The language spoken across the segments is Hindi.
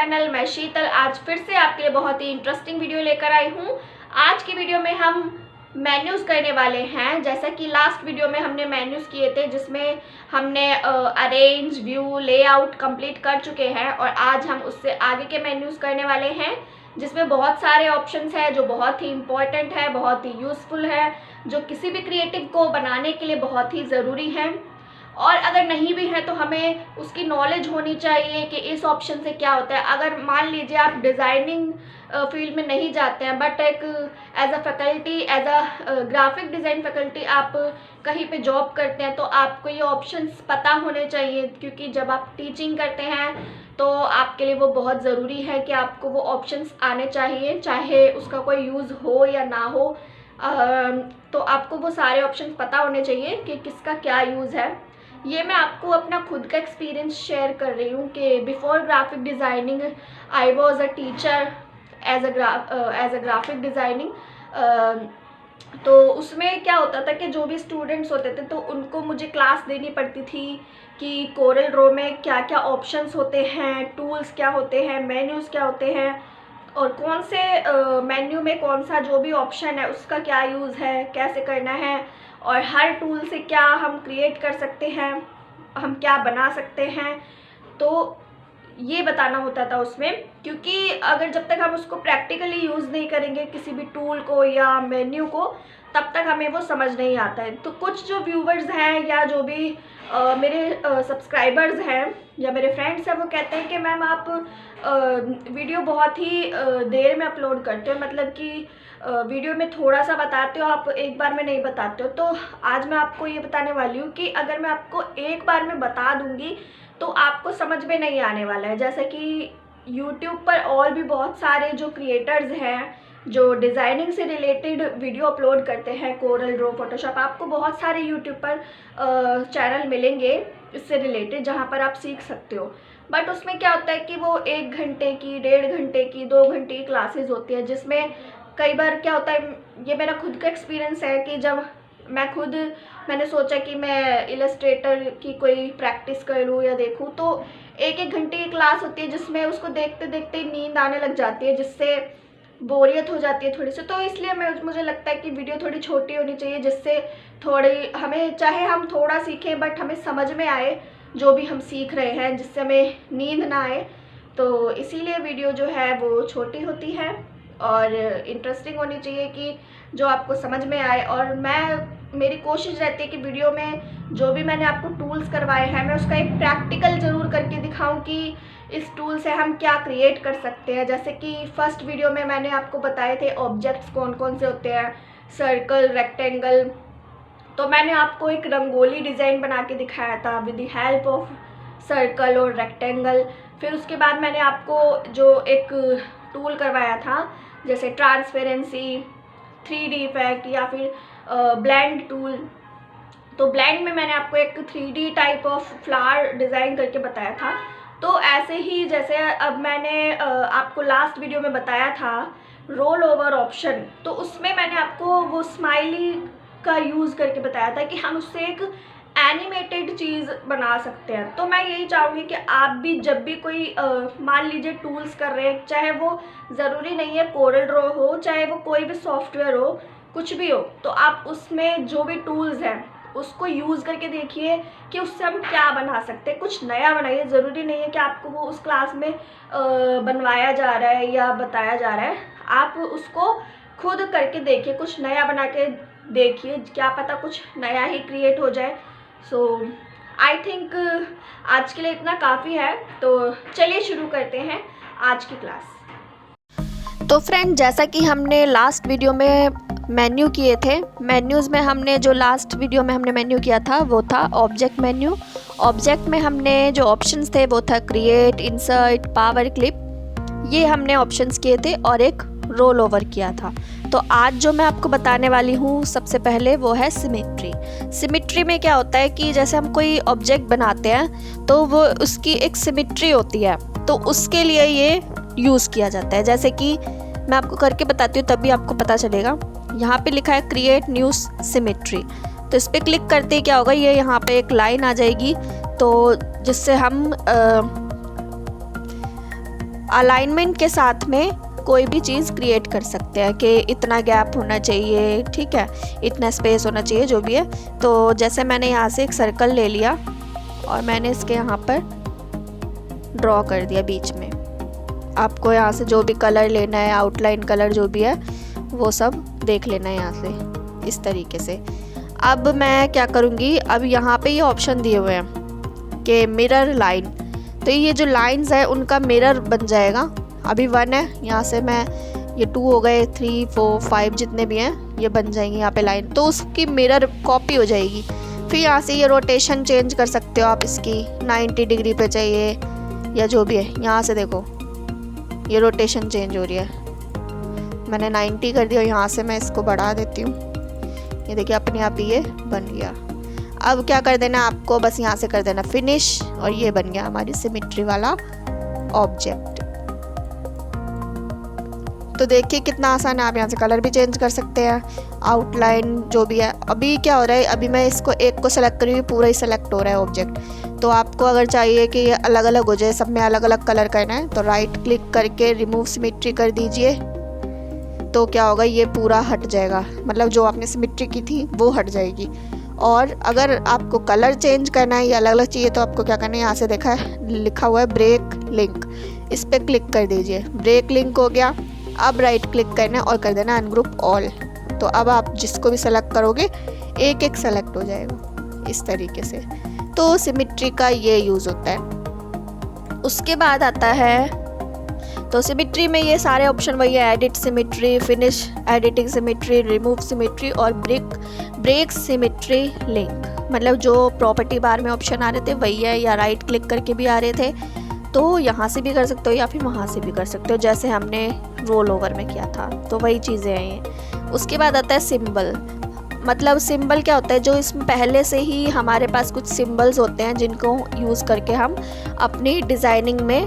चैनल। मैं शीतल आज फिर से आपके लिए बहुत ही इंटरेस्टिंग वीडियो लेकर आई हूँ। आज की वीडियो में हम मेन्यूज़ करने वाले हैं। जैसा कि लास्ट वीडियो में हमने मेन्यूज़ किए थे जिसमें हमने अरेंज, व्यू, लेआउट कंप्लीट कर चुके हैं और आज हम उससे आगे के मेन्यूज़ करने वाले हैं जिसमें बहुत सारे ऑप्शंस हैं जो बहुत ही इम्पॉर्टेंट है, बहुत ही यूज़फुल है, जो किसी भी क्रिएटिव को बनाने के लिए बहुत ही ज़रूरी है। और अगर नहीं भी है तो हमें उसकी नॉलेज होनी चाहिए कि इस ऑप्शन से क्या होता है। अगर मान लीजिए आप डिज़ाइनिंग फील्ड में नहीं जाते हैं बट एक as a faculty, as a graphic design faculty आप कहीं पे जॉब करते हैं तो आपको ये ऑप्शंस पता होने चाहिए, क्योंकि जब आप टीचिंग करते हैं तो आपके लिए वो बहुत ज़रूरी है कि आपको वो ऑप्शंस आने चाहिए, चाहे उसका कोई यूज़ हो या ना हो। तो आपको वो सारे ऑप्शन पता होने चाहिए कि किसका क्या यूज़ है। ये मैं आपको अपना खुद का एक्सपीरियंस शेयर कर रही हूँ कि before graphic designing I was a teacher as a graphic designing. तो उसमें क्या होता था कि जो भी स्टूडेंट्स होते थे तो उनको मुझे क्लास देनी पड़ती थी कि कोरल ड्रॉ में क्या क्या ऑप्शंस होते हैं, टूल्स क्या होते हैं, मेन्यूज़ क्या होते हैं और कौन से मेन्यू में कौन सा जो भी ऑप्शन है उसका क्या यूज़ है, कैसे करना है और हर टूल से क्या हम क्रिएट कर सकते हैं, हम क्या बना सकते हैं। तो ये बताना होता था उसमें, क्योंकि अगर जब तक हम उसको प्रैक्टिकली यूज़ नहीं करेंगे किसी भी टूल को या मेन्यू को तब तक हमें वो समझ नहीं आता है। तो कुछ जो व्यूवर्स हैं या जो भी मेरे सब्सक्राइबर्स हैं या मेरे फ्रेंड्स हैं वो कहते हैं कि मैम आप वीडियो बहुत ही देर में अपलोड करते हो, मतलब कि वीडियो में थोड़ा सा बताते हो, आप एक बार में नहीं बताते हो। तो आज मैं आपको ये बताने वाली हूँ कि अगर मैं आपको एक बार में बता दूँगी तो आपको समझ में नहीं आने वाला है। जैसे कि यूट्यूब पर और भी बहुत सारे जो क्रिएटर्स हैं जो डिज़ाइनिंग से रिलेटेड वीडियो अपलोड करते हैं, कोरल ड्रॉ, फोटोशॉप, आपको बहुत सारे यूट्यूब पर चैनल मिलेंगे इससे रिलेटेड जहाँ पर आप सीख सकते हो। बट उसमें क्या होता है कि वो 1 घंटे की, 1.5 घंटे की, 2 घंटे की क्लासेस होती है जिसमें कई बार क्या होता है, ये मेरा खुद का एक्सपीरियंस है कि जब मैंने सोचा कि मैं इलस्ट्रेटर की कोई प्रैक्टिस कर लूँ या देखूँ तो 1-1 घंटे की क्लास होती है जिसमें उसको देखते देखते नींद आने लग जाती है, जिससे बोरियत हो जाती है थोड़ी सी। तो इसलिए मुझे लगता है कि वीडियो थोड़ी छोटी होनी चाहिए जिससे थोड़ी हमें, चाहे हम थोड़ा सीखें बट हमें समझ में आए जो भी हम सीख रहे हैं, जिससे हमें नींद ना आए। तो इसीलिए वीडियो जो है वो छोटी होती है और इंटरेस्टिंग होनी चाहिए कि जो आपको समझ में आए। और मेरी कोशिश रहती है कि वीडियो में जो भी मैंने आपको टूल्स करवाए हैं मैं उसका एक प्रैक्टिकल ज़रूर करके दिखाऊं कि इस टूल से हम क्या क्रिएट कर सकते हैं। जैसे कि फर्स्ट वीडियो में मैंने आपको बताए थे ऑब्जेक्ट्स कौन कौन से होते हैं, सर्कल, रेक्टेंगल। तो मैंने आपको एक रंगोली डिज़ाइन बना के दिखाया था with the help of circle और रेक्टेंगल। फिर उसके बाद मैंने आपको जो एक टूल करवाया था जैसे ट्रांसपेरेंसी, 3D इफेक्ट या फिर ब्लेंड टूल। तो ब्लेंड में मैंने आपको एक 3D type of flower design करके बताया था। तो ऐसे ही जैसे अब मैंने आपको लास्ट वीडियो में बताया था रोल ओवर ऑप्शन, तो उसमें मैंने आपको वो स्माइली का यूज़ करके बताया था कि हम उससे एक एनिमेटेड चीज़ बना सकते हैं। तो मैं यही चाहूँगी कि आप भी जब भी कोई मान लीजिए टूल्स कर रहे हैं, चाहे वो ज़रूरी नहीं है कोरल ड्रॉ हो, चाहे वो कोई भी सॉफ्टवेयर हो, कुछ भी हो, तो आप उसमें जो भी टूल्स हैं उसको यूज़ करके देखिए कि उससे हम क्या बना सकते हैं। कुछ नया बनाइए, ज़रूरी नहीं है कि आपको वो उस क्लास में बनवाया जा रहा है या बताया जा रहा है। आप उसको खुद करके देखिए, कुछ नया बना के देखिए, क्या पता कुछ नया ही क्रिएट हो जाए। सो आई थिंक आज के लिए इतना काफ़ी है। तो चलिए शुरू करते हैं आज की क्लास। तो फ्रेंड, जैसा कि हमने लास्ट वीडियो में मेन्यू किए थे, मेन्यूज़ में हमने जो लास्ट वीडियो में हमने मेन्यू किया था वो था ऑब्जेक्ट मेन्यू। ऑब्जेक्ट में हमने जो ऑप्शंस थे वो था क्रिएट, इंसर्ट, पावर क्लिप, ये हमने ऑप्शंस किए थे और एक रोल ओवर किया था। तो आज जो मैं आपको बताने वाली हूँ सबसे पहले वो है सिमेट्री। सिमेट्री में क्या होता है कि जैसे हम कोई ऑब्जेक्ट बनाते हैं तो वो उसकी एक सिमेट्री होती है, तो उसके लिए ये यूज़ किया जाता है। जैसे कि मैं आपको करके बताती हूँ तभी आपको पता चलेगा। यहाँ पे लिखा है क्रिएट न्यू सिमेट्री, तो इस पर क्लिक करते ही क्या होगा, ये यहाँ पे एक लाइन आ जाएगी तो जिससे हम अलाइनमेंट के साथ में कोई भी चीज़ क्रिएट कर सकते हैं कि इतना गैप होना चाहिए, ठीक है, इतना स्पेस होना चाहिए, जो भी है। तो जैसे मैंने यहाँ से एक सर्कल ले लिया और मैंने इसके यहाँ पर ड्रॉ कर दिया बीच में। आपको यहाँ से जो भी कलर लेना है, आउटलाइन कलर जो भी है वो सब देख लेना है यहाँ से, इस तरीके से। अब मैं क्या करूँगी, अब यहाँ पे ये ऑप्शन दिए हुए हैं कि मिरर लाइन, तो ये जो लाइंस है उनका मिरर बन जाएगा। अभी 1 है, यहाँ से मैं ये 2 हो गए, 3 4 5 जितने भी हैं ये बन जाएंगे यहाँ पे लाइन, तो उसकी मिरर कॉपी हो जाएगी। फिर यहाँ से ये रोटेशन चेंज कर सकते हो आप, इसकी 90 डिग्री पे चाहिए या जो भी है। यहाँ से देखो ये रोटेशन चेंज हो रही है, मैंने 90 कर दिया। यहाँ से मैं इसको बढ़ा देती हूँ, ये देखिए अपने आप ही ये बन गया। अब क्या कर देना आपको, बस यहाँ से कर देना फिनिश और ये बन गया हमारी सिमेट्री वाला ऑब्जेक्ट। तो देखिए कितना आसान है, आप यहाँ से कलर भी चेंज कर सकते हैं, आउटलाइन जो भी है। अभी क्या हो रहा है, अभी मैं इसको एक को सेलेक्ट करी हुई, पूरा ही सेलेक्ट हो रहा है ऑब्जेक्ट। तो आपको अगर चाहिए कि ये अलग अलग हो जाए, सब में अलग अलग कलर करना है, तो राइट क्लिक करके रिमूव सिमेट्री कर दीजिए। तो क्या होगा, ये पूरा हट जाएगा, मतलब जो आपने सिमेट्री की थी वो हट जाएगी। और अगर आपको कलर चेंज करना है या अलग अलग चाहिए, तो आपको क्या करना है, यहाँ से देखा है लिखा हुआ है ब्रेक लिंक, इस पर क्लिक कर दीजिए। ब्रेक लिंक हो गया। अब राइट क्लिक करना है और कर देना अनग्रुप ऑल। तो अब आप जिसको भी सेलेक्ट करोगे एक एक सेलेक्ट हो जाएगा इस तरीके से। तो सिमेट्री का ये यूज़ होता है। उसके बाद आता है, तो सिमेट्री में ये सारे ऑप्शन वही है, edit symmetry, finish editing symmetry, remove symmetry और ब्रेक सिमेट्री लिंक। मतलब जो प्रॉपर्टी बार में ऑप्शन आ रहे थे वही है, या राइट क्लिक करके भी आ रहे थे, तो यहाँ से भी कर सकते हो या फिर वहाँ से भी कर सकते हो, जैसे हमने रोल ओवर में किया था। तो वही चीज़ें हैं ये। उसके बाद आता है सिंबल। मतलब सिंबल क्या होता है, जो इसमें पहले से ही हमारे पास कुछ सिंबल्स होते हैं जिनको यूज़ करके हम अपनी डिज़ाइनिंग में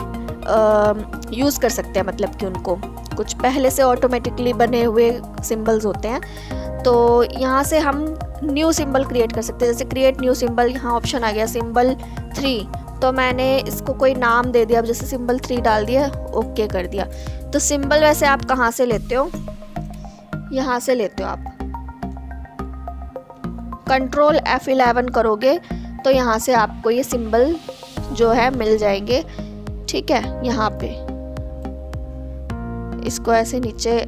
यूज़ कर सकते हैं। मतलब कि उनको कुछ पहले से ऑटोमेटिकली बने हुए सिंबल्स होते हैं। तो यहाँ से हम न्यू सिंबल क्रिएट कर सकते हैं। जैसे क्रिएट न्यू सिंबल, यहाँ ऑप्शन आ गया सिंबल 3, तो मैंने इसको कोई नाम दे दिया। अब जैसे सिंबल 3 डाल दिया, ओके कर दिया। तो सिंबल वैसे आप कहाँ से लेते हो, यहाँ से लेते हो आप। कंट्रोल F11 करोगे तो यहाँ से आपको ये सिंबल जो है मिल जाएंगे, ठीक है। यहाँ पे इसको ऐसे नीचे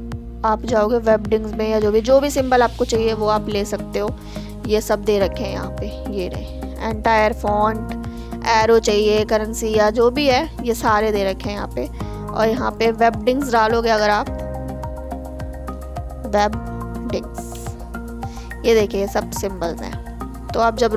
आप जाओगे वेबडिंग्स में, या जो भी सिंबल आपको चाहिए वो आप ले सकते हो। ये सब दे रखे हैं यहाँ पे, ये रहे एंटायर फॉन्ट, एरो चाहिए, करेंसी या जो भी है, ये सारे दे रखे हैं यहाँ पे। और यहाँ पे वेबडिंग्स डालोगे अगर आप, वेबडिंग्स, ये देखिए सब सिंबल्स हैं। तो आप जब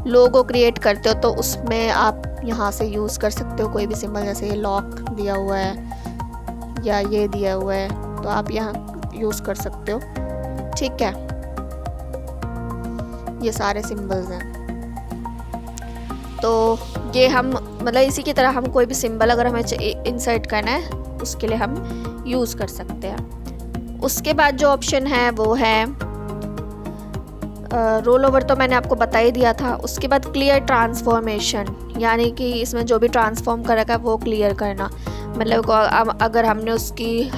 लोगो क्रिएट करते हो तो उसमें आप यहाँ से यूज़ कर सकते हो कोई भी सिंबल। जैसे ये लॉक दिया हुआ है या ये दिया हुआ है, तो आप यहाँ यूज़ कर सकते हो, ठीक है। ये सारे सिंबल्स हैं। तो ये हम मतलब इसी की तरह हम कोई भी सिंबल अगर हमें इंसर्ट करना है उसके लिए हम यूज़ कर सकते हैं। उसके बाद जो ऑप्शन है वो है रोल ओवर, तो मैंने आपको बता ही दिया था। उसके बाद क्लियर ट्रांसफॉर्मेशन, यानी कि इसमें जो भी ट्रांसफॉर्म कर रखा है वो क्लियर करना। मतलब अगर हमने उसकी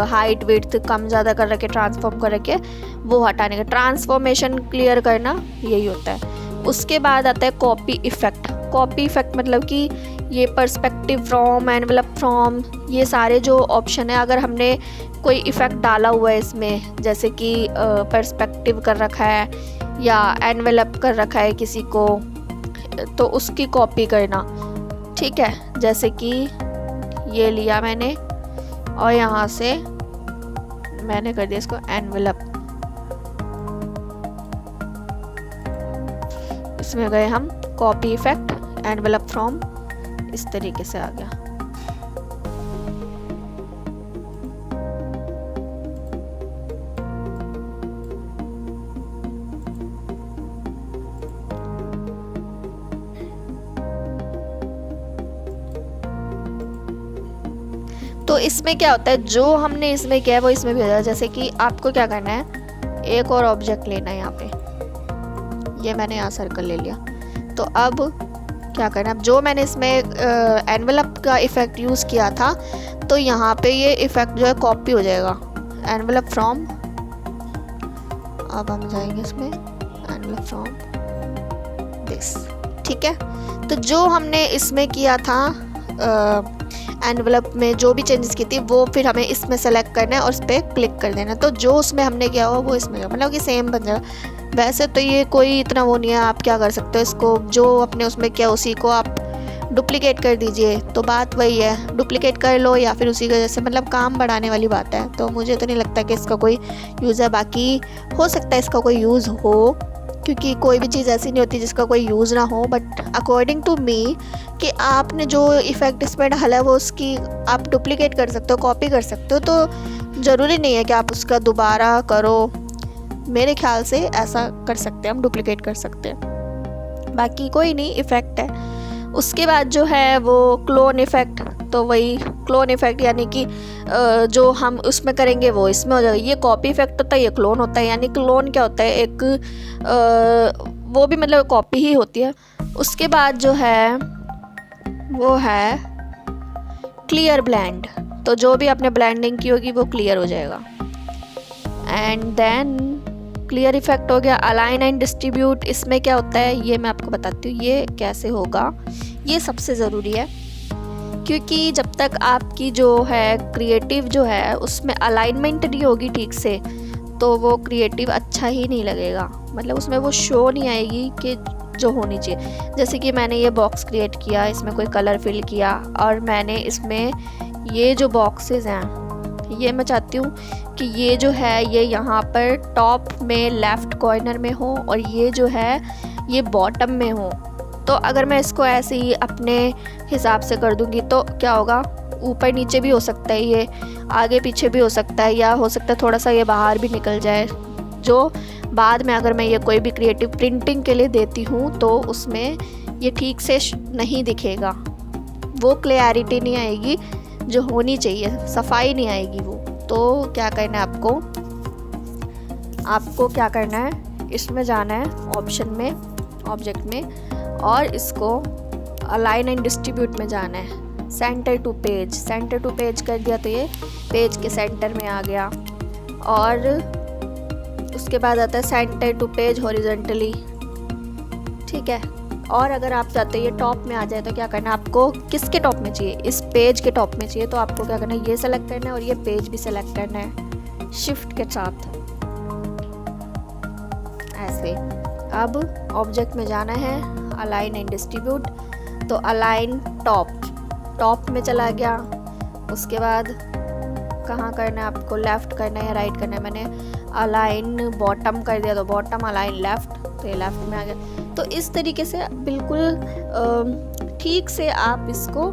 हाइट विड्थ कम ज़्यादा कर रखे, ट्रांसफॉर्म कर रखे, वो हटाने का ट्रांसफॉर्मेशन क्लियर करना, यही होता है। उसके बाद आता है कॉपी इफ़ेक्ट। कॉपी इफ़ेक्ट मतलब कि ये पर्सपेक्टिव फ्रॉम, एनवेलप फ्रॉम, ये सारे जो ऑप्शन है, अगर हमने कोई इफ़ेक्ट डाला हुआ है इसमें, जैसे कि पर्सपेक्टिव कर रखा है या एनवेलप कर रखा है किसी को, तो उसकी कॉपी करना, ठीक है। जैसे कि ये लिया मैंने और यहाँ से मैंने कर दिया इसको एनवेलप, इसमें गए हम कॉपी इफेक्ट, एनवेलप फ्रॉम, इस तरीके से आ गया। तो इसमें क्या होता है, जो हमने इसमें किया है वो इसमें भी हो जाए। जैसे कि आपको क्या करना है, एक और ऑब्जेक्ट लेना है। यहाँ पे ये मैंने यहाँ सर्कल ले लिया। तो अब क्या करना है, जो मैंने इसमें एनवेलप का इफ़ेक्ट यूज़ किया था तो यहाँ पे ये इफ़ेक्ट जो है कॉपी हो जाएगा, एनवेलप फ्रॉम। अब हम जाएंगे इसमें एनवेलप फ्रॉम दिस, ठीक है। तो जो हमने इसमें किया था एनवेलप में जो भी चेंजेस की थी वो फिर हमें इसमें सेलेक्ट करना है और उस पर क्लिक कर देना। तो जो उसमें हमने किया हुआ वो इसमें, मतलब कि सेम बन जाएगा। वैसे तो ये कोई इतना वो नहीं है, आप क्या कर सकते हो, इसको जो अपने उसमें किया उसी को आप डुप्लिकेट कर दीजिए। तो बात वही है, डुप्लिकेट कर लो या फिर उसी की वजह से, मतलब काम बढ़ाने वाली बात है। तो मुझे तो नहीं लगता कि इसका कोई यूज़ है, बाकी हो सकता है इसका कोई यूज़ हो, क्योंकि कोई भी चीज़ ऐसी नहीं होती जिसका कोई यूज़ ना हो। बट अकॉर्डिंग टू मी कि आपने जो इफ़ेक्ट इसमें डाला है वो उसकी आप डुप्लिकेट कर सकते हो, कॉपी कर सकते हो, तो ज़रूरी नहीं है कि आप उसका दोबारा करो। मेरे ख्याल से ऐसा कर सकते हैं, हम डुप्लिकेट कर सकते हैं, बाकी कोई नहीं, इफ़ेक्ट है। उसके बाद जो है वो क्लोन इफ़ेक्ट, तो वही क्लोन इफ़ेक्ट यानी कि जो हम उसमें करेंगे वो इसमें हो जाएगा। ये कॉपी इफ़ेक्ट होता है, ये क्लोन होता है। यानी क्लोन क्या होता है, एक वो भी मतलब कॉपी ही होती है। उसके बाद जो है वो है क्लियर ब्लेंड, तो जो भी आपने ब्लेंडिंग की होगी वो क्लियर हो जाएगा। एंड देन क्लियर इफ़ेक्ट हो गया। अलाइन एंड डिस्ट्रीब्यूट, इसमें क्या होता है ये मैं आपको बताती हूँ ये कैसे होगा। ये सबसे ज़रूरी है, क्योंकि जब तक आपकी जो है क्रिएटिव जो है उसमें अलाइनमेंट नहीं होगी ठीक से, तो वो क्रिएटिव अच्छा ही नहीं लगेगा, मतलब उसमें वो शो नहीं आएगी कि जो होनी चाहिए। जैसे कि मैंने ये बॉक्स क्रिएट किया, इसमें कोई कलर फिल किया, और मैंने इसमें ये जो बॉक्सेस हैं ये मैं चाहती हूँ कि ये जो है ये यहाँ पर टॉप में लेफ़्ट कॉर्नर में हो और ये जो है ये बॉटम में हो। तो अगर मैं इसको ऐसे ही अपने हिसाब से कर दूँगी तो क्या होगा, ऊपर नीचे भी हो सकता है, ये आगे पीछे भी हो सकता है, या हो सकता है थोड़ा सा ये बाहर भी निकल जाए, जो बाद में अगर मैं ये कोई भी क्रिएटिव प्रिंटिंग के लिए देती हूँ तो उसमें ये ठीक से नहीं दिखेगा, वो क्लैरिटी नहीं आएगी जो होनी चाहिए, सफाई नहीं आएगी वो। तो क्या करना है आपको क्या करना है, इसमें जाना है ऑप्शन में, ऑब्जेक्ट में, और इसको अलाइन एंड डिस्ट्रीब्यूट में जाना है। सेंटर टू पेज कर दिया तो ये पेज के सेंटर में आ गया। और उसके बाद आता है सेंटर टू पेज हॉरिजॉन्टली, ठीक है। और अगर आप चाहते हो ये टॉप में आ जाए तो क्या करना है, आपको किसके टॉप में चाहिए, इस पेज के टॉप में चाहिए, तो आपको क्या करना है, ये सेलेक्ट करना है और ये पेज भी सेलेक्ट करना है शिफ्ट के साथ, ऐसे। अब ऑब्जेक्ट में जाना है, अलाइन एंड डिस्ट्रीब्यूट, तो अलाइन टॉप में चला गया। उसके बाद कहाँ करना है आपको, लेफ़्ट करना है या राइट करना है। मैंने अलाइन बॉटम कर दिया तो बॉटम, अलाइन लेफ़्ट तो ये लेफ़्ट में आ गया। तो इस तरीके से बिल्कुल ठीक से आप इसको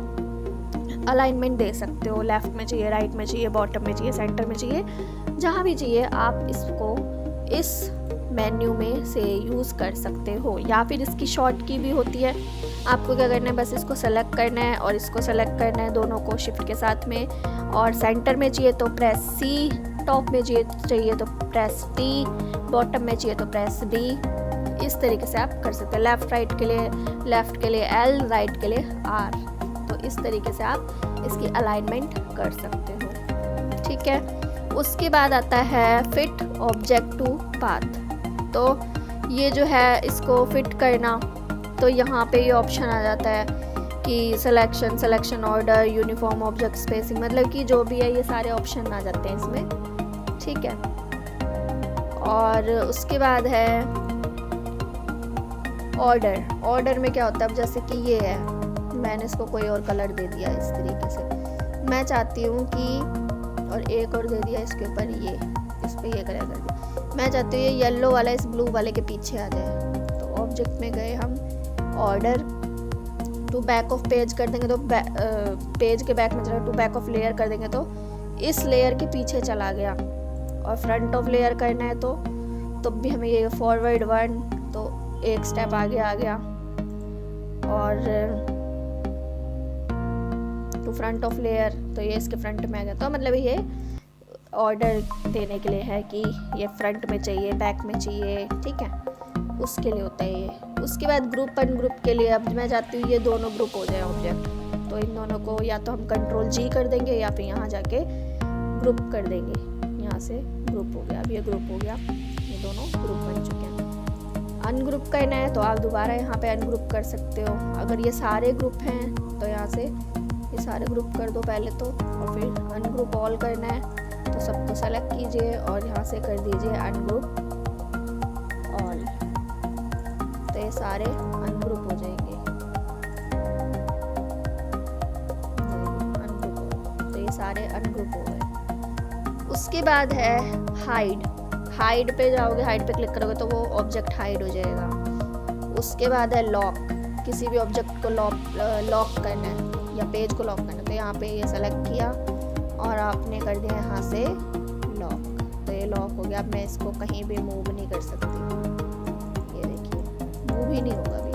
अलाइनमेंट दे सकते हो, लेफ़्ट में चाहिए, राइट में चाहिए, बॉटम में चाहिए, सेंटर में चाहिए, जहाँ भी चाहिए आप इसको इस मेन्यू में से यूज़ कर सकते हो। या फिर इसकी शॉर्ट की भी होती है, आपको क्या करना है, बस इसको सेलेक्ट करना है और इसको सेलेक्ट करना है, दोनों को शिफ्ट के साथ में। और सेंटर में चाहिए तो प्रेस सी, टॉप में चाहिए तो प्रेस टी, बॉटम में चाहिए तो प्रेस डी। इस तरीके से आप कर सकते हैं। लेफ़्ट के लिए एल, राइट के लिए आर। तो इस तरीके से आप इसकी अलाइनमेंट कर सकते हो, ठीक है। उसके बाद आता है फिट ऑब्जेक्ट टू पाथ। तो ये जो है इसको फिट करना, तो यहाँ पे ये ऑप्शन आ जाता है कि selection order, uniform object spacing, मतलब कि जो भी है ये सारे ऑप्शन आ जाते हैं इसमें, ठीक है। और उसके बाद है ऑर्डर में क्या होता है, अब जैसे कि ये है, मैंने इसको कोई और कलर दे दिया इस तरीके से, मैं चाहती हूँ कि, और एक और दे दिया इसके ऊपर, ये इस पर ये कलर कर दिया, मैं चाहती हूँ ये येलो वाला इस ब्लू वाले के पीछे आ जाए। तो ऑब्जेक्ट में गए हम, order to back of page कर देंगे तो पेज के बैक में चला, टू बैक ऑफ लेयर कर देंगे तो इस लेयर के पीछे चला गया। और फ्रंट ऑफ लेयर करना है तो भी हमें ये फॉरवर्ड 1 तो एक स्टेप आगे आ गया। और टू फ्रंट ऑफ लेयर तो ये इसके फ्रंट में आ गया। तो मतलब ये ऑर्डर देने के लिए है कि ये फ्रंट में चाहिए, बैक में चाहिए, ठीक है, उसके लिए होता है ये। उसके बाद ग्रुप अनग्रुप के लिए अब मैं चाहती हूँ ये दोनों ग्रुप हो जाए ऑब्जेक्ट, तो इन दोनों को या तो हम कंट्रोल G कर देंगे या फिर यहाँ जाके ग्रुप कर देंगे। यहाँ से ग्रुप हो गया, अब ये ग्रुप हो गया, ये दोनों ग्रुप बन चुके हैं। अनग्रुप करना है तो आप दोबारा यहाँ पे अनग्रुप कर सकते हो। अगर ये सारे ग्रुप हैं तो यहाँ से ये सारे ग्रुप कर दो पहले तो, और फिर अनग्रुप ऑल करना है तो सबको सेलेक्ट कीजिए और यहाँ से कर दीजिए अनग्रुप ऑल, तो ये सारे अनग्रुप हो जाएंगे। सारे अनग्रुप हो गए। उसके बाद है हाइड पे जाओगे, हाइड पे क्लिक करोगे तो वो ऑब्जेक्ट हाइड हो जाएगा। उसके बाद है लॉक, किसी भी ऑब्जेक्ट को लॉक करना है या पेज को लॉक करना है तो यहाँ पे ये सेलेक्ट किया और आपने कर दिया यहाँ से लॉक, तो ये लॉक हो गया। अब मैं इसको कहीं भी मूव नहीं कर सकती, ये देखिए मूव ही नहीं होगा अभी।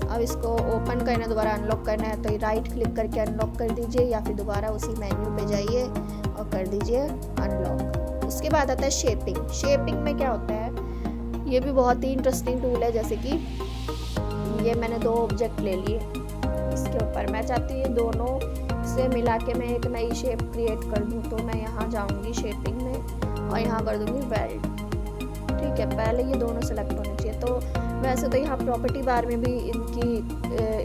अब इसको ओपन करना है, दोबारा अनलॉक करना है तो राइट क्लिक करके अनलॉक कर दीजिए या फिर दोबारा उसी मेन्यू पे जाइए और कर दीजिए अनलॉक। उसके बाद आता है शेपिंग में क्या होता है, ये भी बहुत ही इंटरेस्टिंग टूल है। जैसे कि ये मैंने दो ऑब्जेक्ट ले लिए, इसके ऊपर मैं चाहती हूँ ये दोनों से मिला के मैं एक नई शेप क्रिएट कर दूँ, तो मैं यहाँ जाऊँगी शेपिंग में और यहाँ कर दूँगी वेल्ड। ठीक है, पहले ये दोनों सेलेक्ट होने चाहिए। तो वैसे तो यहाँ प्रॉपर्टी बार में भी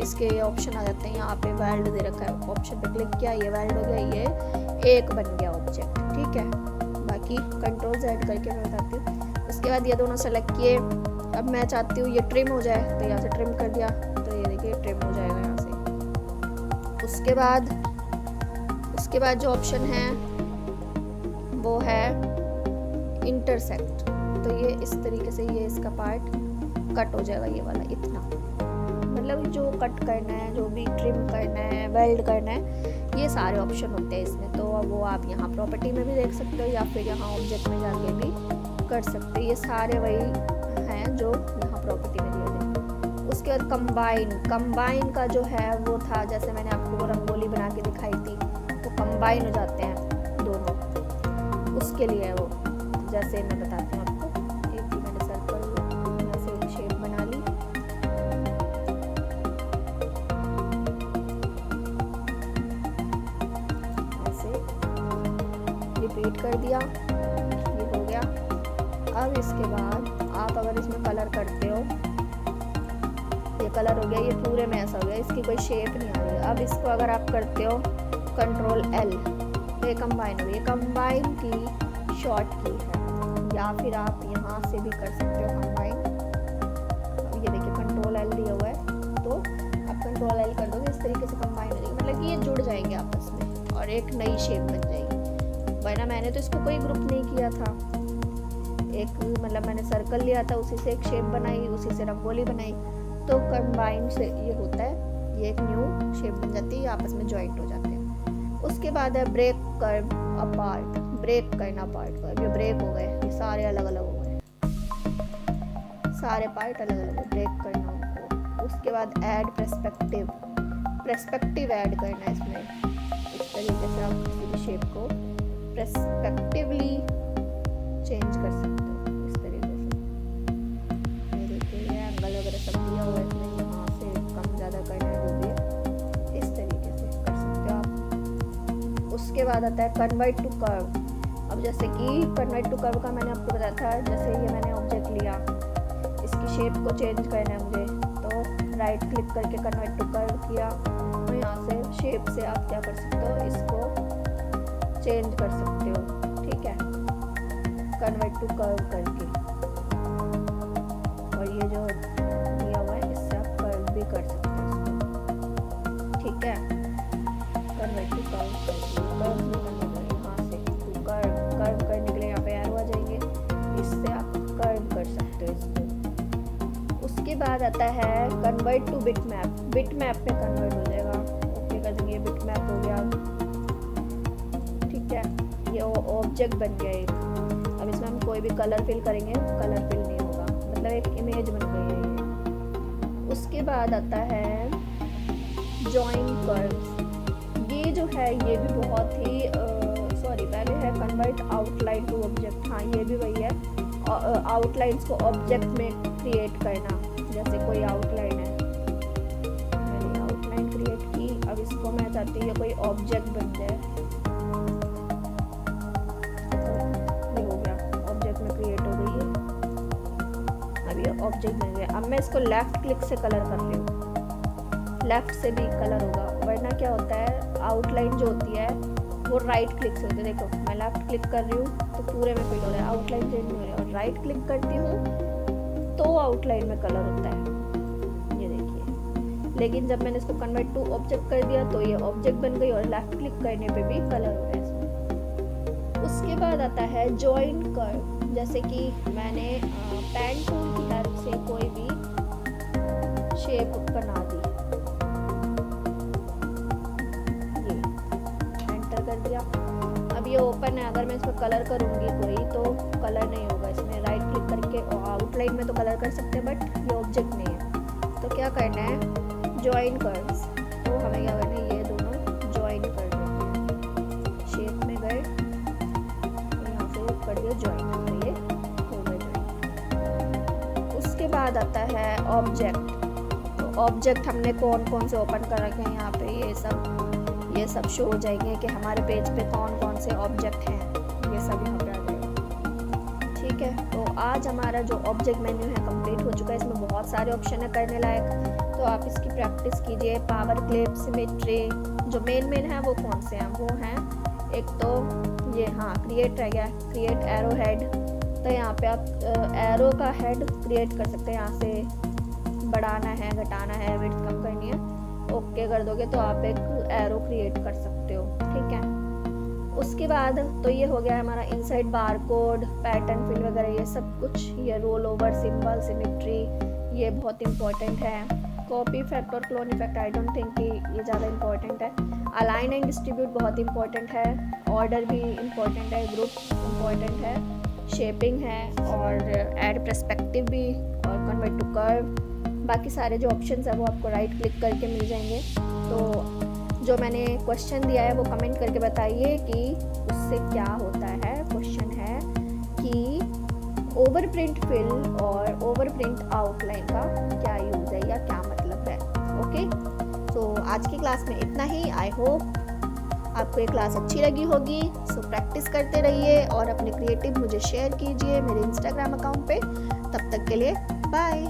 इसके ऑप्शन आ जाते हैं, यहाँ पे वेल्ड दे रखा है, ऑप्शन पे क्लिक किया ये वेल्ड हो गया, ये एक बन गया ऑब्जेक्ट। ठीक है, बाकी कंट्रोल Z करके मैं बताती हूँ। उसके बाद ये दोनों सेलेक्ट किए, अब मैं चाहती हूँ ये ट्रिम हो जाए तो यहाँ से ट्रिम कर दिया, तो ये देखिए ट्रिम हो जाएगा यहाँ से। उसके बाद जो ऑप्शन है वो है इंटरसेक्ट, तो ये इस तरीके से ये इसका पार्ट कट हो जाएगा, ये वाला इतना, मतलब जो कट करना है, जो भी ट्रिम करना है, वेल्ड करना है, ये सारे ऑप्शन होते हैं इसमें। तो वो आप यहाँ प्रॉपर्टी में भी देख सकते हो या फिर यहाँ ऑब्जेक्ट में जाके भी कर सकते हो। ये सारे वही हैं जो यहाँ प्रॉपर्टी में दिए थे। उसके बाद कंबाइन का जो है वो था, जैसे मैंने आपको रंगोली बना के दिखाई थी, वो कंबाइन हो जाते हैं दोनों, उसके लिए है वो। जैसे मैं बताती हूँ आपको, एक मैंने सर्कल ऐसे शेप बना ली, ऐसे रिपीट कर दिया, ये हो गया। अब इसके बाद आप अगर इसमें कलर करते हो, ये कलर हो गया, ये पूरे में ऐसा हो गया, इसकी कोई शेप नहीं आ रही। अब इसको अगर आप करते हो कंट्रोल L, तो ये कंबाइन हो गई। कंबाइन की शॉर्ट की है, या फिर आप यहाँ से भी कर सकते हो कंबाइन। ये देखिए कंट्रोल L दिया हुआ है, तो आप कंट्रोल L कर दोगे, इस तरीके से कंबाइन हो जाएगी, मतलब कि ये जुड़ जाएंगे आपस में और एक नई शेप बन जाएगी। वरना मैंने तो इसको कोई ग्रुप नहीं किया था, एक मतलब मैंने सर्कल लिया था, उसी से एक शेप बनाई, उसी से रंगोली बनाई। तो कंबाइन से ये होता है, ये एक न्यू शेप बन जाती है, आपस में जॉइंट हो जाते हैं। उसके बाद है ब्रेक कर्व अपार्ट, ब्रेक करना पार्ट को, ये ब्रेक हो गए, ये सारे अलग अलग हो गए, सारे पार्ट अलग अलग हो, ब्रेक करना उनको। उसके बाद ऐड पर्सपेक्टिव ऐड करना है इसमें, इस तरीके से आप किसी भी शेप को पर्सपेक्टिवली चेंज कर सकते हो, इस तरीके से। ये देखिए ये एंगल वगैरह सब दिया हुआ है इसमें, यहाँ से कम ज़्यादा करना है जो भी है, इस तरीके से कर सकते हो आप। उसके बाद आता है कन्वर्ट टू कर्व। अब जैसे कि कन्वर्ट टू कर्व का मैंने आपको बताया था, जैसे ये मैंने ऑब्जेक्ट लिया, इसकी शेप को चेंज करना है मुझे, तो राइट क्लिक करके कन्वर्ट टू कर्व किया, तो यहाँ से शेप से आप क्या कर सकते हो, इसको चेंज कर सकते हो। ठीक है, कन्वर्ट टू कर्व करके, और ये जो दिया हुआ है इससे आप कर्व भी कर सकते हो इसको। ठीक है, कन्वर्ट टू कर्व करके कर्व भी करना पड़ेगा, यहाँ से टू कर्व करने के लिए यहाँ पे एरो आ जाएंगे, इससे आप कर्व कर सकते हो इसको। उसके बाद आता है कन्वर्ट टू बिटमैप, बिटमैप पे कन्वर्ट हो जाएगा, ओके कर देंगे, बिटमैप हो गया। ठीक है, ये ऑब्जेक्ट बन गया एक। अब इसमें हम कोई भी कलर फिल करेंगे, कलर फिल नहीं होगा, मतलब एक इमेज बन गई है ये। उसके बाद आता है जॉइन कर्व्स, ये जो है ये भी बहुत ही पहले है कन्वर्ट आउटलाइन टू ऑब्जेक्ट, हाँ ये भी वही है, आउटलाइंस को ऑब्जेक्ट में क्रिएट करना, जैसे कोई आउटलाइन है, मैंने आउटलाइन क्रिएट की। अब इसको मैं चाहती हूँ ये कोई ऑब्जेक्ट बन जाए। ये हो गया, ऑब्जेक्ट में क्रिएट हो गई है। अब ये ऑब्जेक्ट बन गया। अब मैं इसको लेफ्ट क्लिक से कलर कर रही हूँ, लेफ्ट से भी कलर होगा, वरना क्या होता है आउटलाइन जो होती है वो राइट क्लिक से होती है। देखो मैं लेफ्ट क्लिक कर रही हूँ तो पूरे में फिल हो रहा है, आउटलाइन चेंज हो रही है, और राइट क्लिक करती हूँ तो आउटलाइन में कलर होता है, ये देखिए। लेकिन जब मैंने इसको कन्वर्ट टू ऑब्जेक्ट कर दिया तो ये ऑब्जेक्ट बन गई और लेफ्ट क्लिक करने पे भी कलर हो रहा है इसमें। उसके बाद आता है जॉइन कर्व। जैसे कि मैंने पेन टूल की हेल्प से कोई भी शेप बना दी, कर दिया। अब ये ओपन है, अगर मैं इसमें कलर करूँगी कोई तो कलर नहीं होगा इसमें। राइट क्लिक करके आउटलाइन में तो कलर कर सकते हैं बट ये ऑब्जेक्ट नहीं है। तो क्या करना है, जॉइन कर्व्स। तो हमें क्या करना है, ये दोनों जॉइन कर देते हैं। शेप में गए, यहाँ से कर दिया जॉइन, तो ये हो गए जॉइन। उसके बाद आता है ऑब्जेक्ट। तो ऑब्जेक्ट हमने कौन कौन से ओपन कर रखे हैं, यहाँ पे ये सब शो हो जाएंगे कि हमारे पेज पे कौन कौन से ऑब्जेक्ट हैं, ये सब यहाँ पे आ जाएगा। ठीक है, तो आज हमारा जो ऑब्जेक्ट मेन्यू है कंप्लीट हो चुका है। इसमें बहुत सारे ऑप्शन है करने लायक, तो आप इसकी प्रैक्टिस कीजिए। पावर क्लिप, सिमेट्री, जो मेन है वो कौन से हैं, वो हैं एक तो ये, हाँ क्रिएट रह गया, क्रिएट एरो हेड। तो यहाँ पे आप एरो का हेड क्रिएट कर सकते हैं, यहाँ से बढ़ाना है, घटाना है, विड्थ कम करनी है, ओके कर दोगे तो आप एक एरो क्रिएट कर सकते हो। ठीक है, उसके बाद तो ये हो गया हमारा inside bar code, pattern fill वगैरह, ये सब कुछ। ये रोल ओवर, सिंबल, सिमेट्री, ये बहुत इंपॉर्टेंट है। कॉपी इफेक्ट और clone effect I don't think कि ये ज़्यादा इंपॉर्टेंट है। अलाइन एंड डिस्ट्रीब्यूट बहुत इंपॉर्टेंट है, ऑर्डर भी इंपॉर्टेंट है, ग्रुप इंपॉर्टेंट है, शेपिंग है, और ऐड पर्सपेक्टिव भी, और कन्वर्ट टू कर्व। बाकी सारे जो ऑप्शंस है वो आपको राइट क्लिक करके मिल जाएंगे। तो जो मैंने क्वेश्चन दिया है वो कमेंट करके बताइए कि उससे क्या होता है। क्वेश्चन है कि ओवरप्रिंट फिल और ओवरप्रिंट आउटलाइन का क्या यूज़ है या क्या मतलब है। ओके, तो आज की क्लास में इतना ही। आई होप आपको ये क्लास अच्छी लगी होगी। सो प्रैक्टिस करते रहिए और अपने क्रिएटिव मुझे शेयर कीजिए मेरे इंस्टाग्राम अकाउंट पे। तब तक के लिए बाय।